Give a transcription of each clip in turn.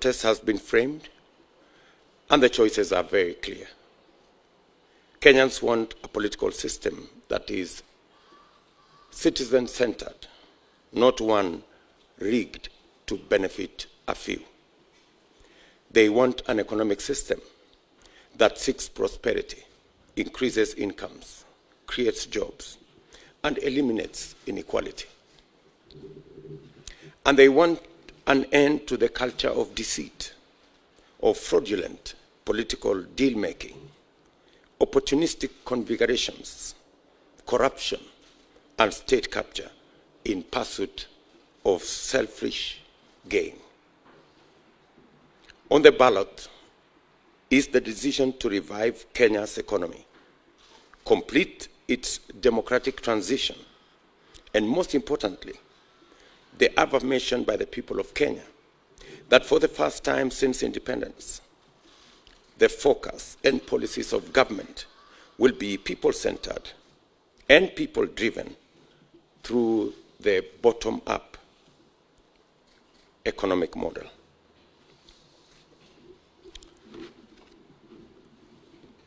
test has been framed, and the choices are very clear. Kenyans want a political system that is citizen-centered, not one rigged to benefit a few. They want an economic system that seeks prosperity, increases incomes, creates jobs, and eliminates inequality. And they want an end to the culture of deceit, of fraudulent political deal-making, opportunistic configurations, corruption, and state capture in pursuit of selfish gain. On the ballot is the decision to revive Kenya's economy, complete its democratic transition, and most importantly, the affirmation by the people of Kenya that for the first time since independence, the focus and policies of government will be people-centered and people-driven through the bottom-up economic model.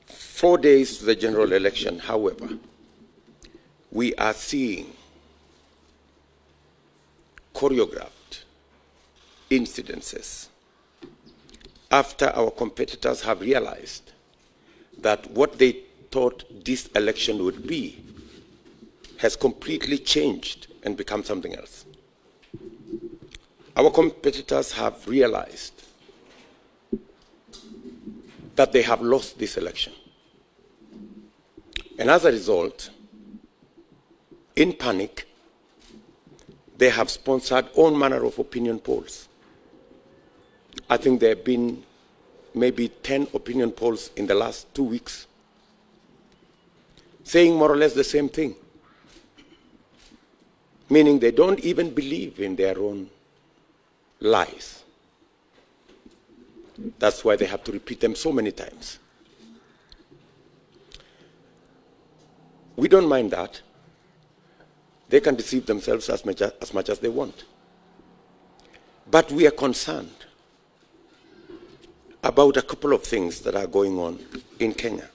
Four days to the general election, however, we are seeing choreographed incidences after our competitors have realized that what they thought this election would be has completely changed and become something else. Our competitors have realized that they have lost this election. And as a result, in panic, they have sponsored all manner of opinion polls. I think there have been maybe 10 opinion polls in the last 2 weeks, saying more or less the same thing, meaning they don't even believe in their own lies. That's why they have to repeat them so many times. We don't mind that. They can deceive themselves as much as they want. But we are concerned about a couple of things that are going on in Kenya.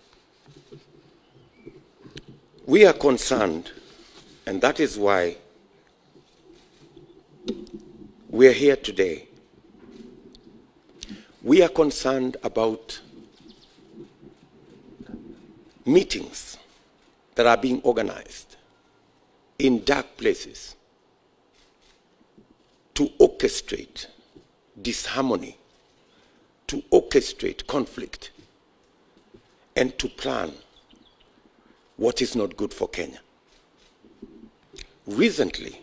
We are concerned, and that is why we are here today. We are concerned about meetings that are being organized in dark places to orchestrate disharmony, to orchestrate conflict, and to plan what is not good for Kenya. Recently,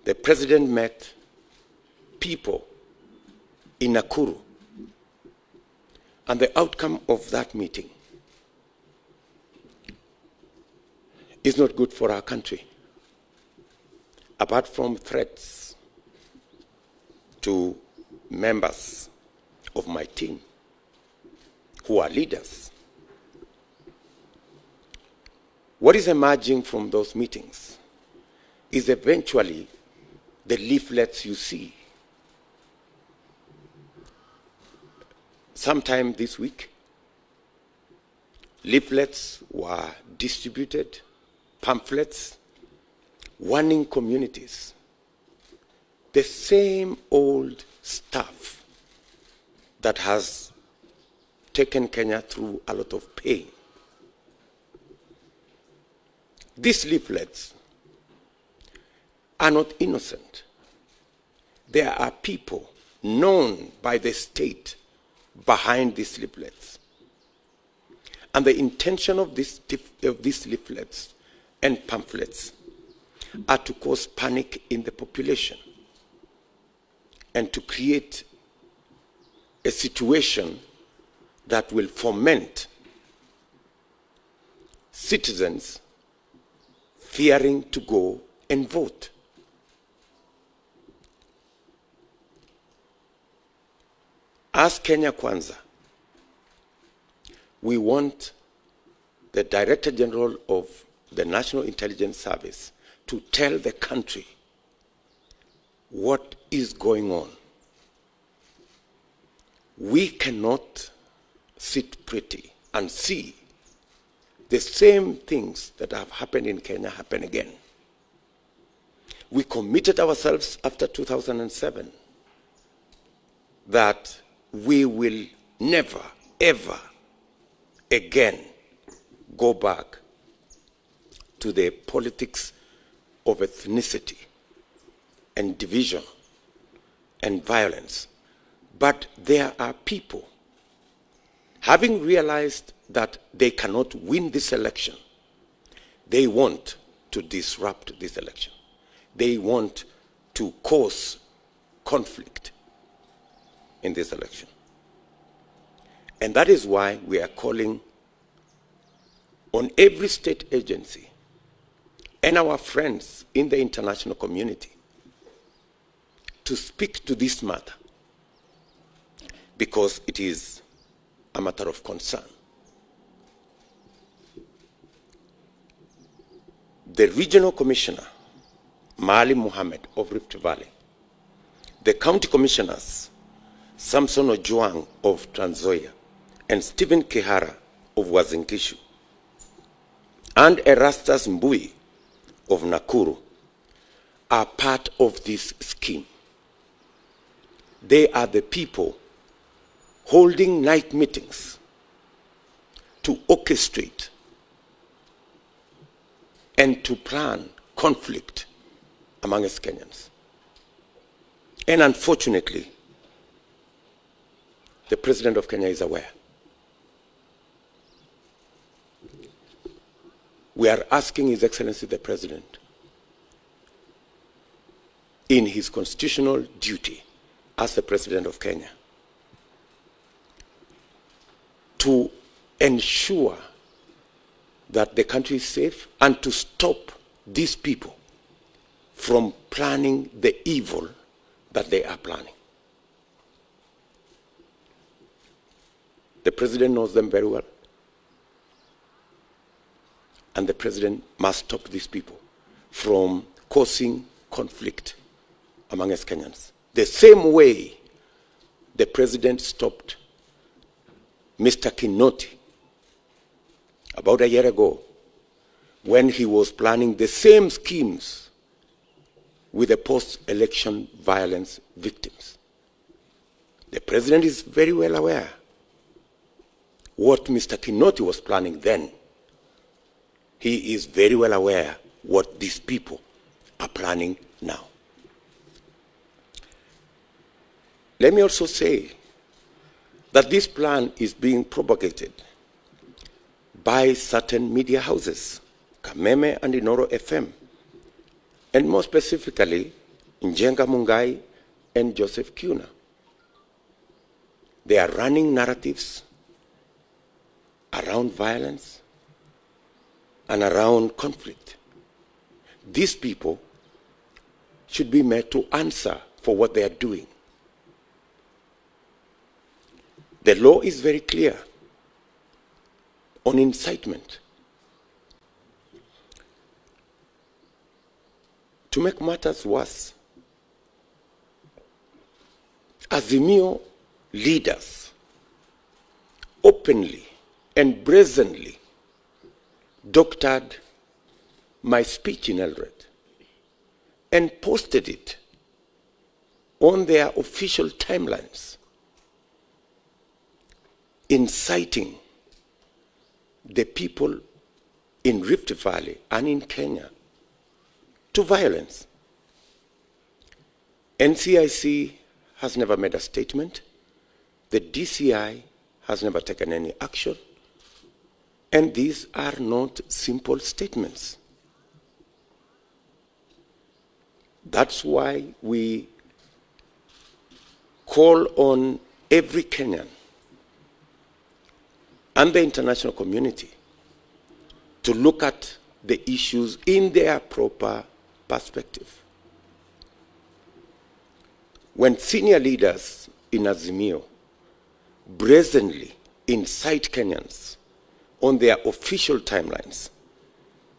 the president met people in Nakuru, and the outcome of that meeting is not good for our country. Apart from threats to members of my team who are leaders, what is emerging from those meetings is eventually the leaflets you see. Sometime this week, leaflets were distributed, pamphlets, warning communities. The same old stuff that has taken Kenya through a lot of pain. These leaflets are not innocent. There are people known by the state behind these leaflets. And the intention of these leaflets and pamphlets are to cause panic in the population and to create a situation that will foment citizens fearing to go and vote. As Kenya Kwanza, we want the Director General of the National Intelligence Service to tell the country what is going on We cannot sit pretty and see the same things that have happened in Kenya happen again. We committed ourselves after 2007 that we will never, ever again go back to the politics of ethnicity and division and violence. But there are people, having realized that they cannot win this election, they want to disrupt this election. They want to cause conflict in this election. And that is why we are calling on every state agency and our friends in the international community to speak to this matter, because it is a matter of concern. The regional commissioner, Maalim Mohammed of Rift Valley, the county commissioners, Samson Ojuang of Trans Nzoia and Stephen Kihara of Uasin Gishu, and Erastus Mbui of Nakuru are part of this scheme. They are the people holding night meetings to orchestrate and to plan conflict among us Kenyans. And unfortunately, the President of Kenya is aware. We are asking His Excellency the President, in his constitutional duty as the President of Kenya, to ensure that the country is safe and to stop these people from planning the evil that they are planning. The President knows them very well. And the President must stop these people from causing conflict among us Kenyans. The same way the President stopped Mr. Kinoti about a year ago when he was planning the same schemes with the post-election violence victims. The President is very well aware what Mr. Kinoti was planning then. He is very well aware what these people are planning now. Let me also say that this plan is being propagated by certain media houses, Kameme and Inoro FM, and more specifically, Njenga Mungai and Joseph Kuna. They are running narratives around violence and around conflict. These people should be made to answer for what they are doing. The law is very clear on incitement. To make matters worse, Azimio leaders openly and brazenly doctored my speech in Eldoret and posted it on their official timelines, inciting the people in Rift Valley and in Kenya to violence. NCIC has never made a statement. The DCI has never taken any action. And these are not simple statements. That's why we call on every Kenyan and the international community to look at the issues in their proper perspective. When senior leaders in Azimio brazenly incite Kenyans on their official timelines,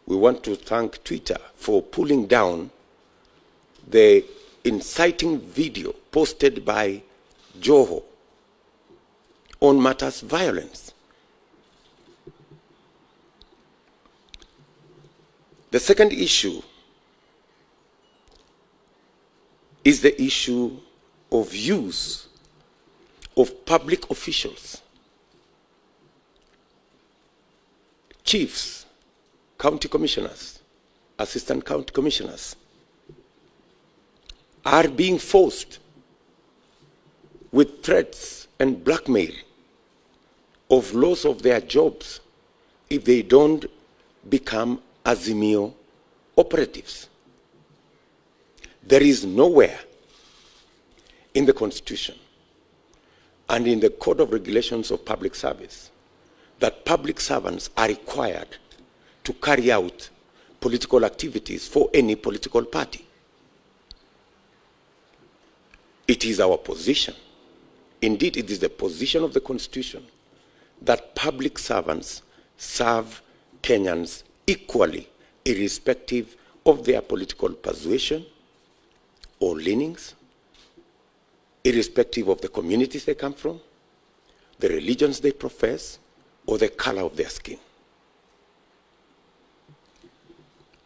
we want to thank Twitter for pulling down the inciting video posted by Joho on matters violence. The second issue is the issue of use of public officials, chiefs, county commissioners, assistant county commissioners, are being forced with threats and blackmail of loss of their jobs if they don't become Azimio operatives. There is nowhere in the Constitution and in the Code of Regulations of Public Service that public servants are required to carry out political activities for any political party. It is our position, indeed it is the position of the Constitution, that public servants serve Kenyans equally, irrespective of their political persuasion or leanings, irrespective of the communities they come from, the religions they profess, or the color of their skin.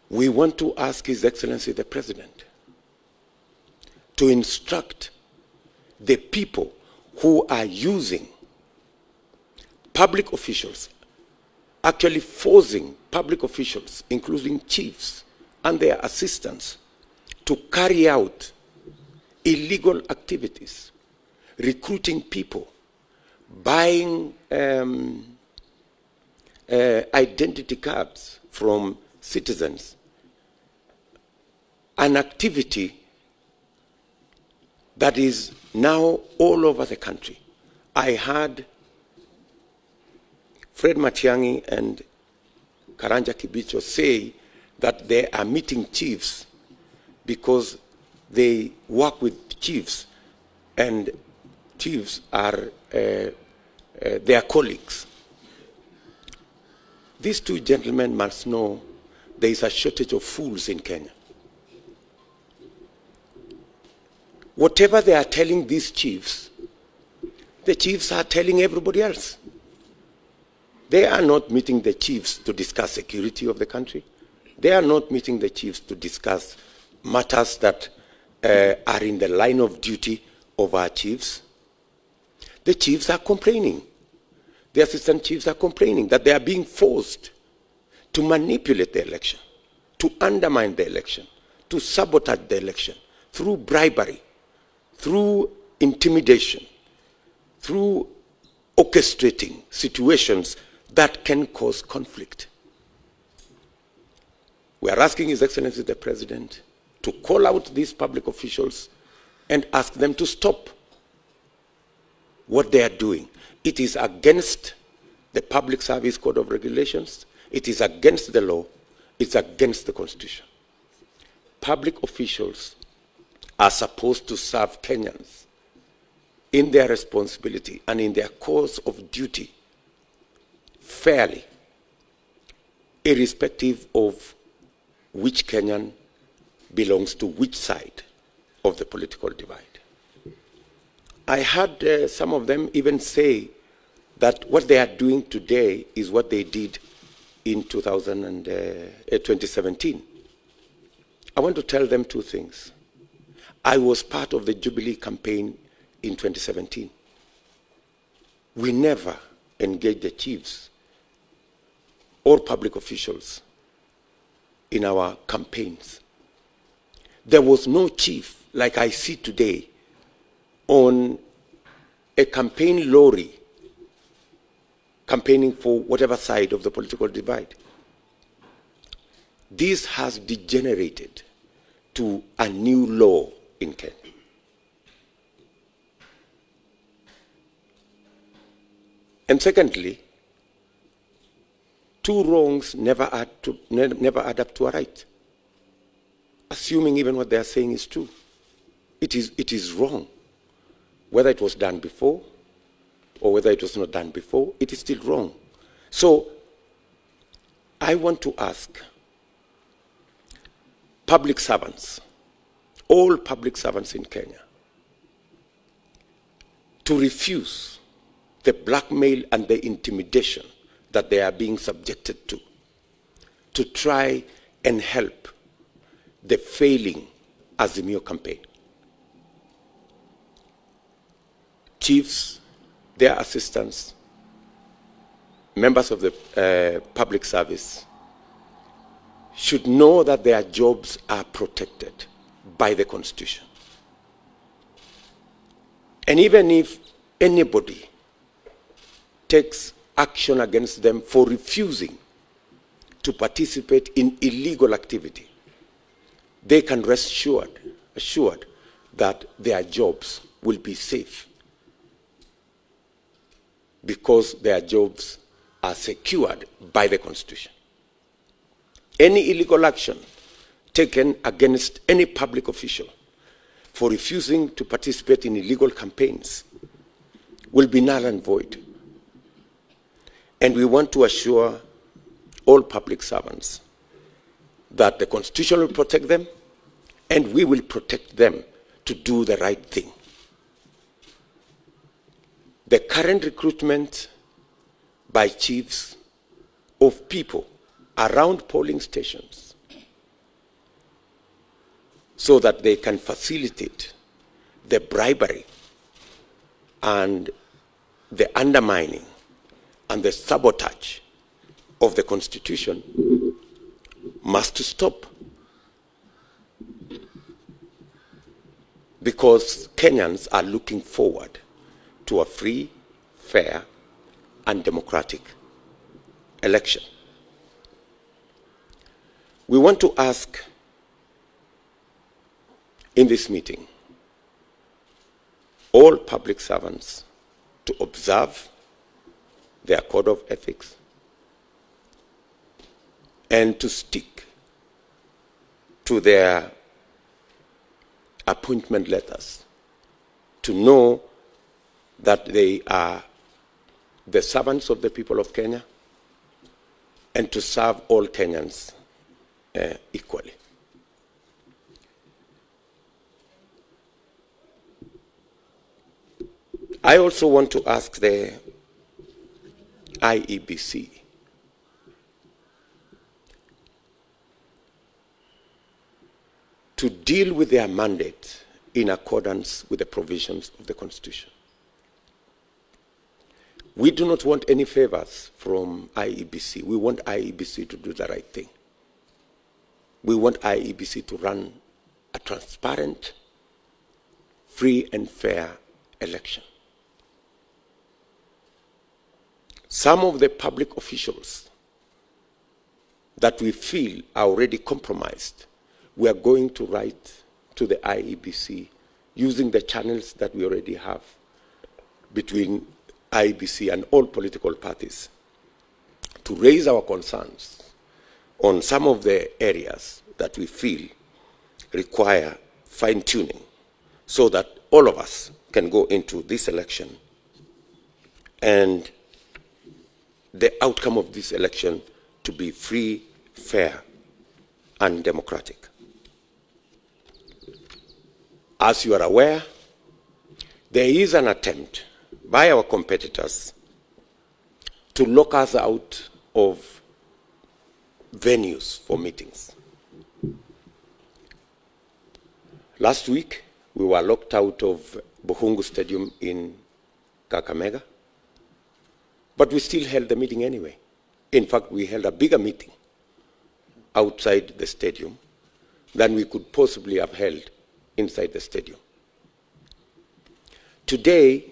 We want to ask His Excellency the President to instruct the people who are using public officials, actually forcing public officials, including chiefs and their assistants, to carry out illegal activities, recruiting people, buying identity cards from citizens, an activity that is now all over the country. I heard Fred Matiang'i and Karanja Kibicho say that they are meeting chiefs because they work with chiefs and chiefs are their colleagues. These two gentlemen must know there is a shortage of fools in Kenya. Whatever they are telling these chiefs, the chiefs are telling everybody else. They are not meeting the chiefs to discuss security of the country. They are not meeting the chiefs to discuss matters that are in the line of duty of our chiefs. The chiefs are complaining. The assistant chiefs are complaining that they are being forced to manipulate the election, to undermine the election, to sabotage the election through bribery, through intimidation, through orchestrating situations that can cause conflict. We are asking His Excellency the President to call out these public officials and ask them to stop what they are doing. It is against the Public Service Code of Regulations. It is against the law. It's against the Constitution. Public officials are supposed to serve Kenyans in their responsibility and in their course of duty fairly, irrespective of which Kenyan belongs to which side of the political divide. I heard some of them even say that what they are doing today is what they did in 2017. I want to tell them two things. I was part of the Jubilee campaign in 2017. We never engaged the chiefs or public officials in our campaigns. There was no chief like I see today on a campaign lorry campaigning for whatever side of the political divide. This has degenerated to a new law in Kenya. And secondly, two wrongs never add up to a right. Assuming even what they are saying is true. It is wrong. Whether it was done before or whether it was not done before, it is still wrong. So I want to ask public servants, all public servants in Kenya, to refuse the blackmail and the intimidation that they are being subjected to try and help the failing Azimio campaign. Chiefs, their assistants, members of the public service should know that their jobs are protected by the Constitution. And even if anybody takes action against them for refusing to participate in illegal activity, they can rest assured that their jobs will be safe, because their jobs are secured by the Constitution. Any illegal action taken against any public official for refusing to participate in illegal campaigns will be null and void. And we want to assure all public servants that the Constitution will protect them, and we will protect them to do the right thing. The current recruitment by chiefs of people around polling stations so that they can facilitate the bribery and the undermining and the sabotage of the Constitution must stop. Because Kenyans are looking forward to a free, fair, and democratic election. We want to ask in this meeting all public servants to observe their code of ethics and to stick to their appointment letters, to know that they are the servants of the people of Kenya and to serve all Kenyans equally. I also want to ask the IEBC to deal with their mandate in accordance with the provisions of the Constitution. We do not want any favors from IEBC. We want IEBC to do the right thing. We want IEBC to run a transparent, free and fair election. Some of the public officials that we feel are already compromised, we are going to write to the IEBC using the channels that we already have between IEBC and all political parties to raise our concerns on some of the areas that we feel require fine-tuning so that all of us can go into this election and the outcome of this election to be free, fair, and democratic. As you are aware, there is an attempt by our competitors to lock us out of venues for meetings. Last week, we were locked out of Buhungu Stadium in Kakamega, but we still held the meeting anyway. In fact, we held a bigger meeting outside the stadium than we could possibly have held inside the stadium. Today,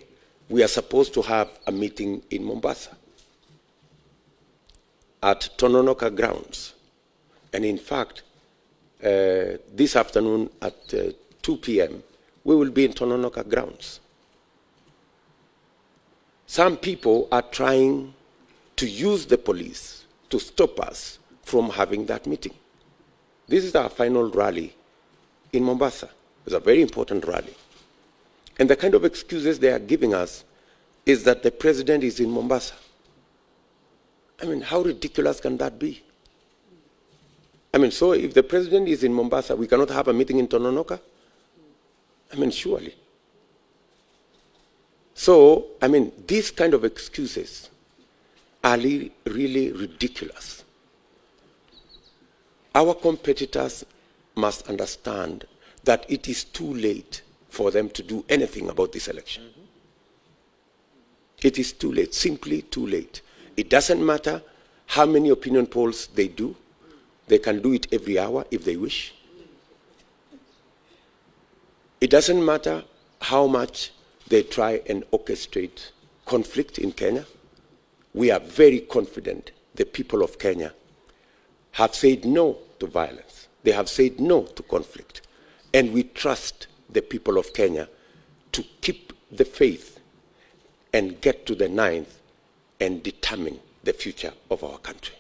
we are supposed to have a meeting in Mombasa at Tononoka grounds. And in fact, this afternoon at 2 p.m., we will be in Tononoka grounds. Some people are trying to use the police to stop us from having that meeting. This is our final rally in Mombasa. It's a very important rally. And the kind of excuses they are giving us is that the president is in Mombasa. I mean, how ridiculous can that be? I mean, so if the president is in Mombasa, we cannot have a meeting in Tononoka? I mean, surely. So, I mean, these kind of excuses are really ridiculous. Our competitors must understand that it is too late for them to do anything about this election. It is too late, simply too late. It doesn't matter how many opinion polls they do. They can do it every hour if they wish. It doesn't matter how much they try and orchestrate conflict in Kenya. We are very confident the people of Kenya have said no to violence. They have said no to conflict. And we trust the people of Kenya to keep the faith and get to the 9th and determine the future of our country.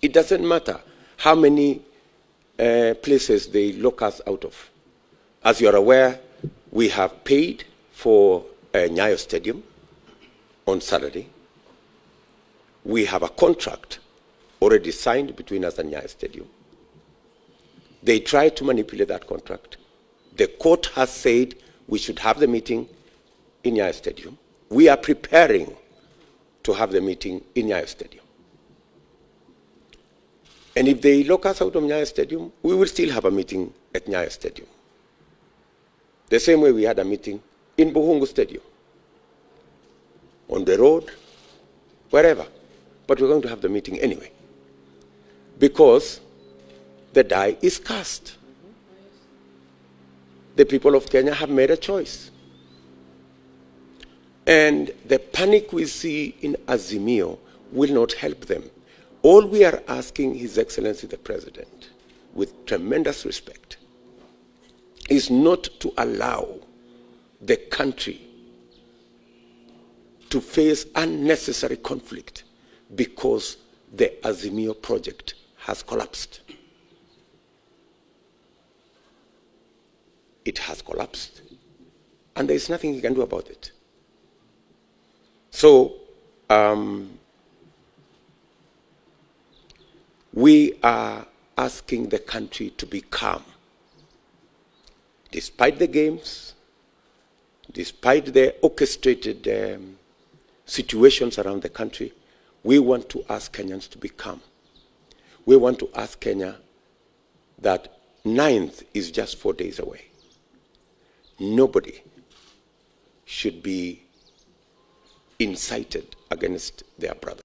It doesn't matter how many places they lock us out of. As you are aware, we have paid for Nyayo Stadium on Saturday. We have a contract already signed between us and Nyayo Stadium. They tried to manipulate that contract. The court has said we should have the meeting in Nyayo Stadium. We are preparing to have the meeting in Nyayo Stadium. And if they lock us out of Nyayo Stadium, we will still have a meeting at Nyayo Stadium. The same way we had a meeting in Buhungu Stadium, on the road, wherever. But we're going to have the meeting anyway, because the die is cast. The people of Kenya have made a choice. And the panic we see in Azimio will not help them. All we are asking His Excellency the President, with tremendous respect, is not to allow the country to face unnecessary conflict because the Azimio project has collapsed. It has collapsed, and there is nothing he can do about it. So, we are asking the country to be calm. Despite the games, despite the orchestrated situations around the country, we want to ask Kenyans to be calm. We want to ask Kenya that 9th is just 4 days away. Nobody should be incited against their brother.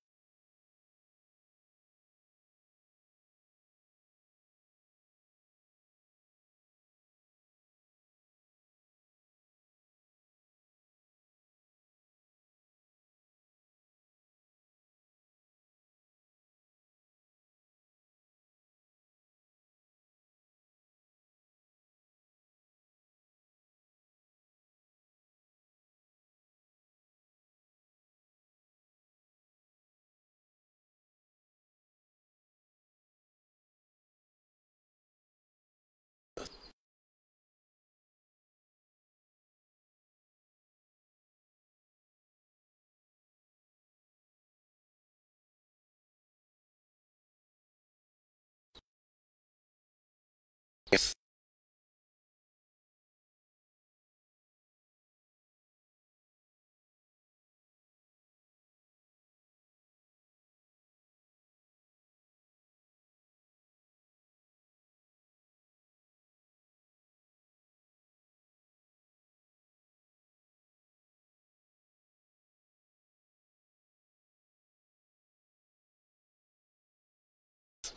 Yes.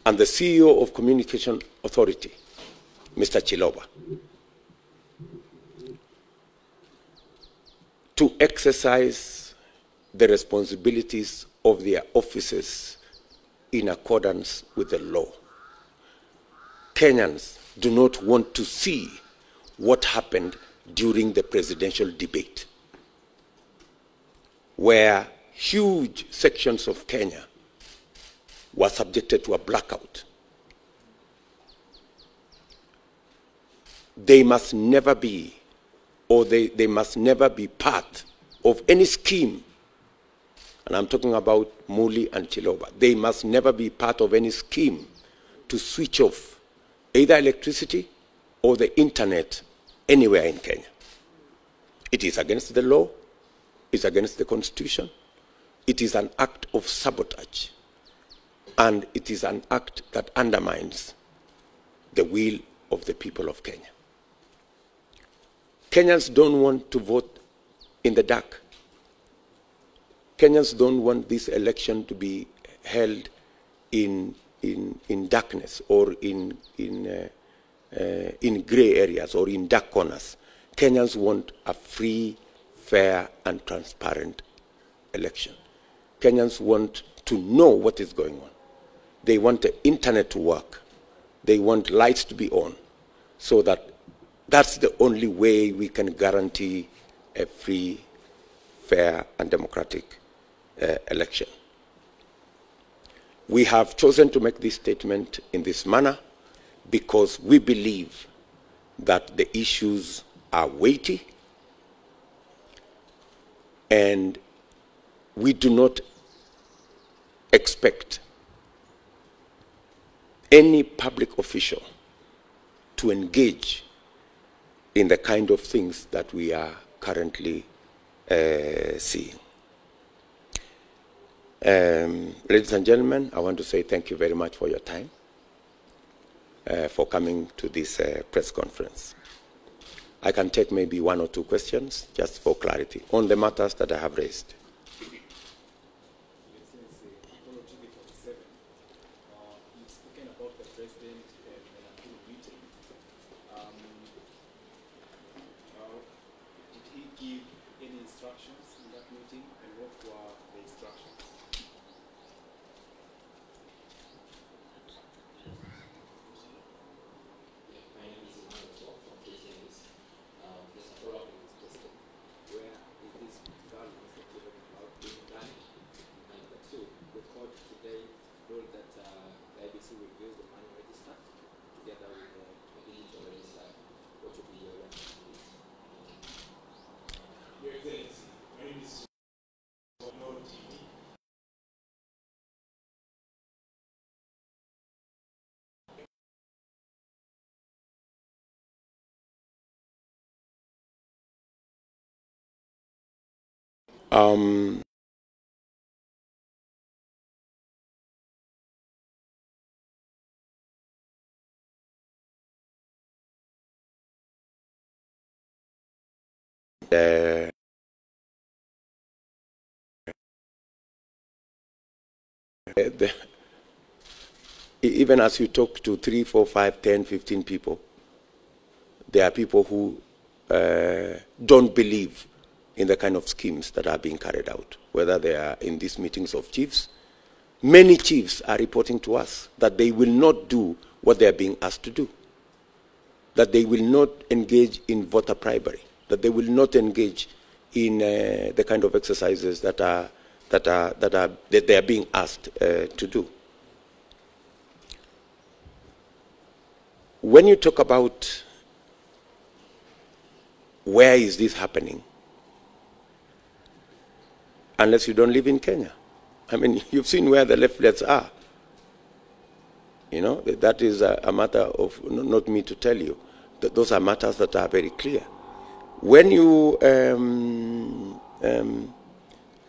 And the CEO of Communication Authority, Mr. Chiloba, to exercise the responsibilities of their offices in accordance with the law. Kenyans do not want to see what happened during the presidential debate, where huge sections of Kenya were subjected to a blackout. They must never be, or they must never be part of any scheme, and I'm talking about Muli and Chiloba. They must never be part of any scheme to switch off either electricity or the internet anywhere in Kenya. It is against the law, it's against the Constitution, it is an act of sabotage, and it is an act that undermines the will of the people of Kenya. Kenyans don't want to vote in the dark. Kenyans don't want this election to be held in darkness or in gray areas or in dark corners. Kenyans want a free, fair, and transparent election. Kenyans want to know what is going on. They want the internet to work. They want lights to be on, so that that's the only way we can guarantee a free, fair, and democratic election. We have chosen to make this statement in this manner because we believe that the issues are weighty, and we do not expect any public official to engage in the kind of things that we are currently seeing. Ladies and gentlemen, I want to say thank you very much for your time, for coming to this press conference. I can take maybe one or two questions just for clarity on the matters that I have raised. Even as you talk to 3, 4, 5, 10, 15 people, there are people who don't believe in the kind of schemes that are being carried out, whether they are in these meetings of chiefs. Many chiefs are reporting to us that they will not do what they are being asked to do, that they will not engage in voter bribery, that they will not engage in the kind of exercises that they are being asked to do. When you talk about where is this happening, unless you don't live in Kenya, I mean, you've seen where the leaflets are. You know, that is a matter of not me to tell you. Those are matters that are very clear. When you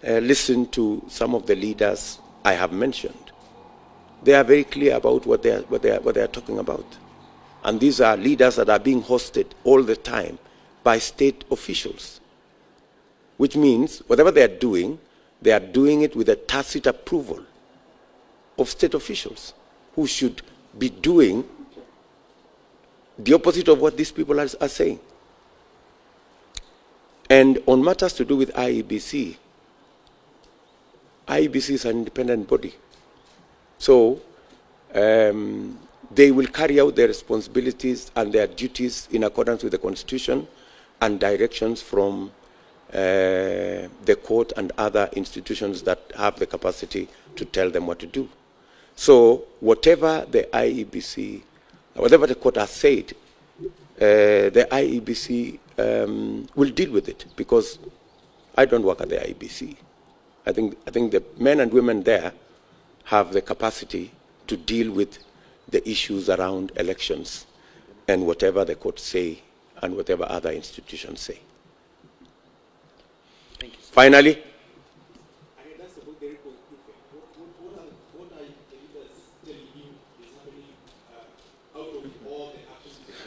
listen to some of the leaders I have mentioned, they are very clear about what they are talking about. And these are leaders that are being hosted all the time by state officials, which means whatever they are doing it with a tacit approval of state officials who should be doing the opposite of what these people are saying. And on matters to do with IEBC is an independent body. So they will carry out their responsibilities and their duties in accordance with the Constitution and directions from the court and other institutions that have the capacity to tell them what to do. So whatever the IEBC, whatever the court has said, the IEBC will deal with it, because I don't work at the IEBC. I think the men and women there have the capacity to deal with the issues around elections and whatever the courts say and whatever other institutions say. Thank you. Finally,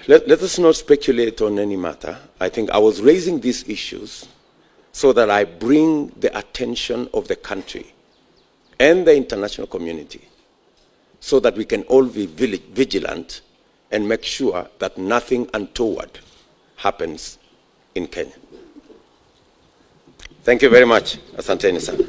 let us not speculate on any matter. I think I was raising these issues so that I bring the attention of the country and the international community so that we can all be vigilant and make sure that nothing untoward happens in Kenya. Thank you very much. Asanteni sana.